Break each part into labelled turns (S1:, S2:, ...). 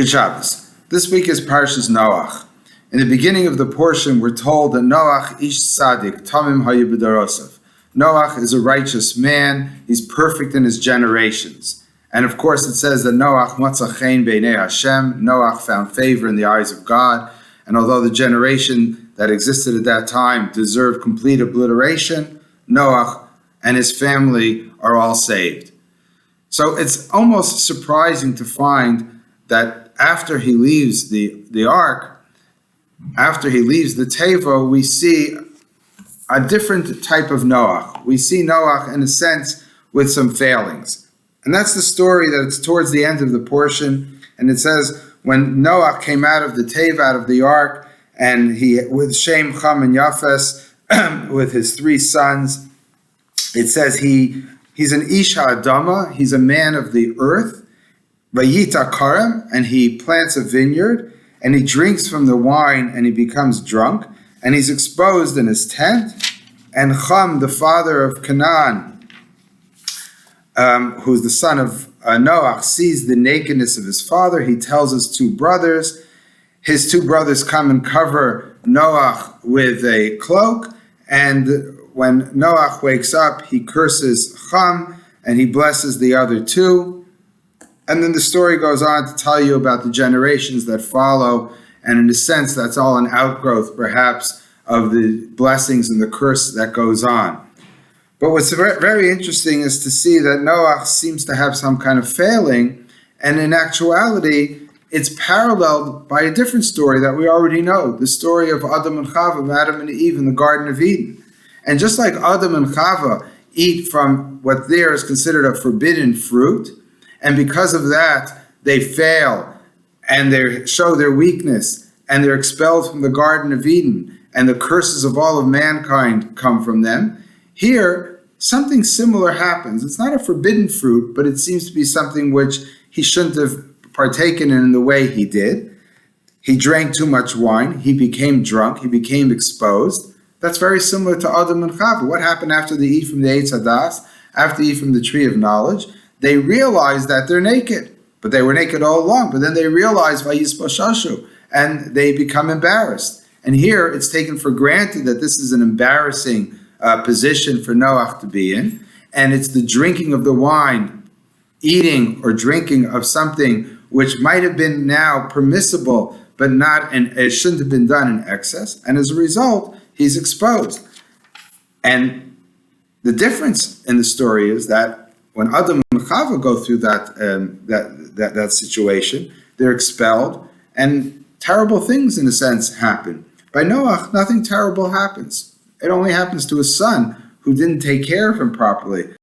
S1: Good Shabbos. This week is Parshas Noach. In the beginning of the portion, we're told that Noach ish tzaddik tamim hayu b'dorosav. Noach is a righteous man. He's perfect in his generations. And of course, it says that Noach matza chen b'nei Hashem. Noach found favor in the eyes of God. And although the generation that existed at that time deserved complete obliteration, Noach and his family are all saved. So it's almost surprising to find that after he leaves the ark, after he leaves the Teva, we see a different type of Noach. We see Noach, in a sense, with some failings. And that's the story that's towards the end of the portion. And it says, when Noach came out of the Teva, out of the ark, and he, with Shem, Cham, and Yafes, with his three sons, it says he's an Ish HaAdama, he's a man of the earth, Vayita Karam, and he plants a vineyard, and he drinks from the wine, and he becomes drunk, and he's exposed in his tent. And Cham, the father of Canaan, who's the son of Noach, sees the nakedness of his father. He tells his two brothers. His two brothers come and cover Noach with a cloak, and when Noach wakes up, he curses Cham, and he blesses the other two. And then the story goes on to tell you about the generations that follow, and in a sense, that's all an outgrowth, perhaps, of the blessings and the curse that goes on. But what's very interesting is to see that Noach seems to have some kind of failing, and in actuality, it's paralleled by a different story that we already know, the story of Adam and Chava, Adam and Eve in the Garden of Eden. And just like Adam and Chava eat from what there is considered a forbidden fruit, and because of that, they fail, and they show their weakness, and they're expelled from the Garden of Eden, and the curses of all of mankind come from them. Here, something similar happens. It's not a forbidden fruit, but it seems to be something which he shouldn't have partaken in the way he did. He drank too much wine. He became drunk. He became exposed. That's very similar to Adam and Chava. What happened after they eat from the Eitz Hadas, after they eat from the tree of knowledge? They realize that they're naked, but they were naked all along. But then they realize Vayisposhashu, and they become embarrassed. And here it's taken for granted that this is an embarrassing position for Noach to be in, and it's the drinking of the wine, eating or drinking of something which might have been now permissible, but not, and it shouldn't have been done in excess. And as a result, he's exposed. And the difference in the story is that when Adam and Chava go through that situation, they're expelled, and terrible things, in a sense, happen. By Noach, nothing terrible happens. It only happens to his son, who didn't take care of him properly.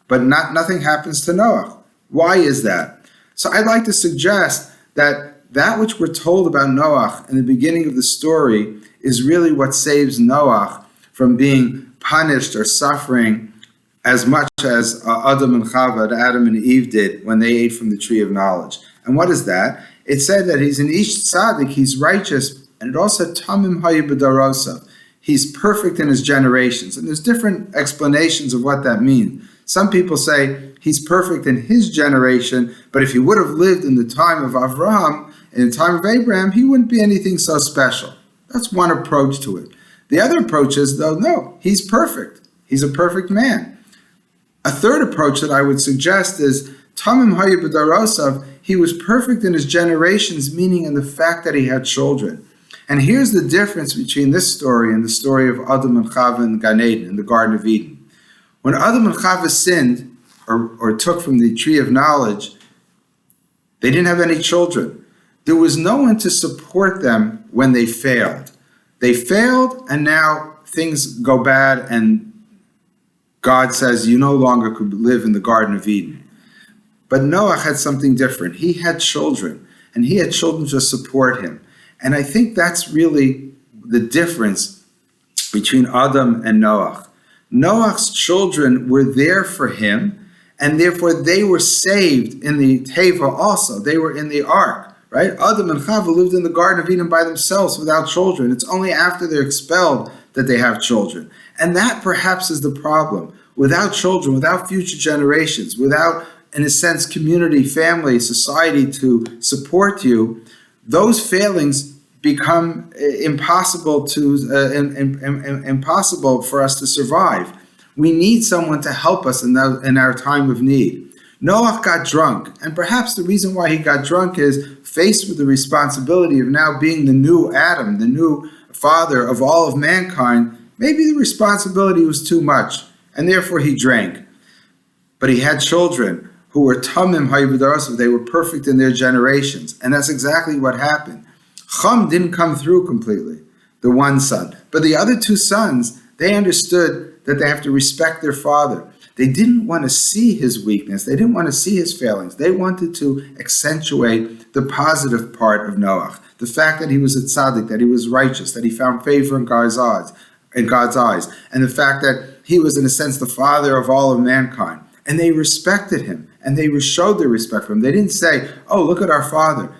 S1: But nothing happens to Noach. Why is that? So I'd like to suggest that which we're told about Noach in the beginning of the story is really what saves Noach from being punished or suffering as much as Adam and Chava, Adam and Eve did when they ate from the tree of knowledge. And what is that? It said that he's an Ish Tzaddik, he's righteous, and it also Tamim Hayu B'darosav. He's perfect in his generations. And there's different explanations of what that means. Some people say he's perfect in his generation, but if he would have lived in the time of Avraham, in the time of Abraham, he wouldn't be anything so special. That's one approach to it. The other approach is, though, no, he's perfect. He's a perfect man. A third approach that I would suggest is Tamim Hayu B'darosav, he was perfect in his generations, meaning in the fact that he had children. And here's the difference between this story and the story of Adam and Chava in Gan Eden, in the Garden of Eden. When Adam and Chava sinned, or took from the tree of knowledge, they didn't have any children. There was no one to support them when they failed. They failed, and now things go bad, and God says, you no longer could live in the Garden of Eden. But Noach had something different. He had children, and he had children to support him. And I think that's really the difference between Adam and Noach. Noach's children were there for him, and therefore they were saved in the Teva also. They were in the ark, right? Adam and Chava lived in the Garden of Eden by themselves without children. It's only after they're expelled that they have children. And that perhaps is the problem. Without children, without future generations, without in a sense, community, family, society to support you, those failings become impossible for us to survive. We need someone to help us in our time of need. Noah got drunk, and perhaps the reason why he got drunk is faced with the responsibility of now being the new Adam, the new father of all of mankind. Maybe the responsibility was too much, and therefore he drank. But he had children who were tamim hayvudarasav. They were perfect in their generations, and that's exactly what happened. Chum didn't come through completely, the one son. But the other two sons, they understood that they have to respect their father. They didn't want to see his weakness. They didn't want to see his failings. They wanted to accentuate the positive part of Noah, the fact that he was a tzaddik, that he was righteous, that he found favor in God's eyes, and the fact that he was, in a sense, the father of all of mankind. And they respected him, and they showed their respect for him. They didn't say, "Oh, look at our father."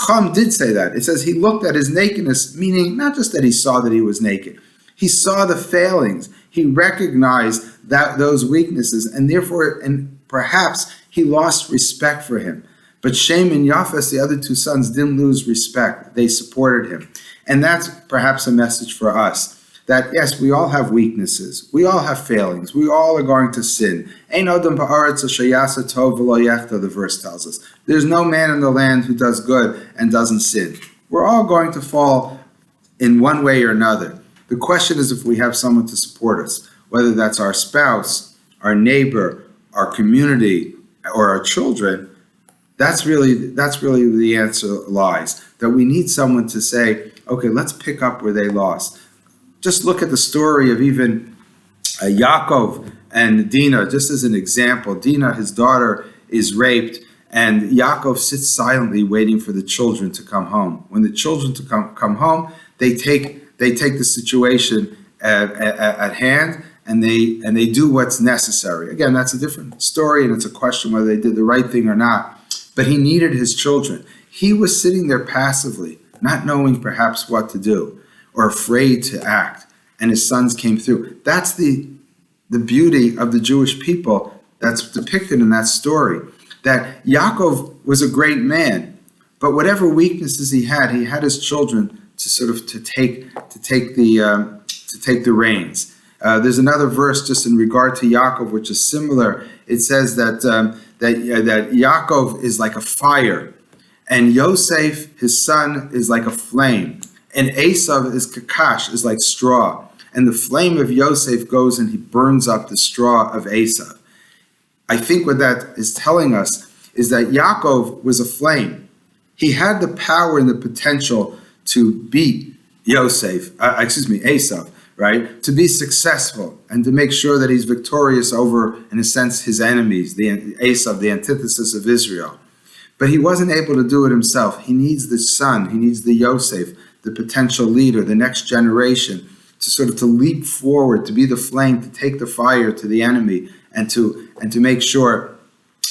S1: Chum did say that. It says he looked at his nakedness, meaning not just that he saw that he was naked. He saw the failings. He recognized those weaknesses, and therefore, and perhaps he lost respect for him. But Shem and Japheth, the other two sons, didn't lose respect. They supported him. And that's perhaps a message for us, that yes, we all have weaknesses. We all have failings. We all are going to sin. Ein adam ba'aretz asher ya'aseh tov v'lo yechta, the verse tells us. There's no man in the land who does good and doesn't sin. We're all going to fall in one way or another. The question is if we have someone to support us, whether that's our spouse, our neighbor, our community, or our children. That's really the answer lies. That we need someone to say, okay, let's pick up where they lost. Just look at the story of even Yaakov and Dinah, just as an example. Dinah, his daughter, is raped, and Yaakov sits silently waiting for the children to come home. When the children to come home, they take the situation at hand, and they do what's necessary. Again, that's a different story, and it's a question whether they did the right thing or not. But he needed his children. He was sitting there passively, not knowing perhaps what to do, or afraid to act, and his sons came through. That's the beauty of the Jewish people that's depicted in that story, that Yaakov was a great man, but whatever weaknesses he had his children to take the reins. There's another verse just in regard to Yaakov, which is similar. It says that Yaakov is like a fire, and Yosef, his son, is like a flame, and Esav is kakash, is like straw, and the flame of Yosef goes and he burns up the straw of Esav. I think what that is telling us is that Yaakov was a flame. He had the power and the potential to beat Esav, right? To be successful and to make sure that he's victorious over, in a sense, his enemies, the Esav, the antithesis of Israel. But he wasn't able to do it himself. He needs the son, he needs the Yosef, the potential leader, the next generation, to leap forward, to be the flame, to take the fire to the enemy, and to make sure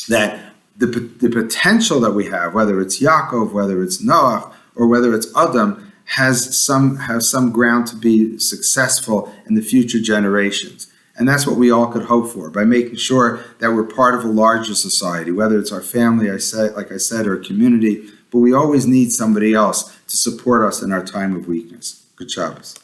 S1: that the potential that we have, whether it's Yaakov, whether it's Noah, or whether it's Adam, has some ground to be successful in the future generations. And that's what we all could hope for, by making sure that we're part of a larger society, whether it's our family, like I said, or a community, but we always need somebody else to support us in our time of weakness. Good Shabbos.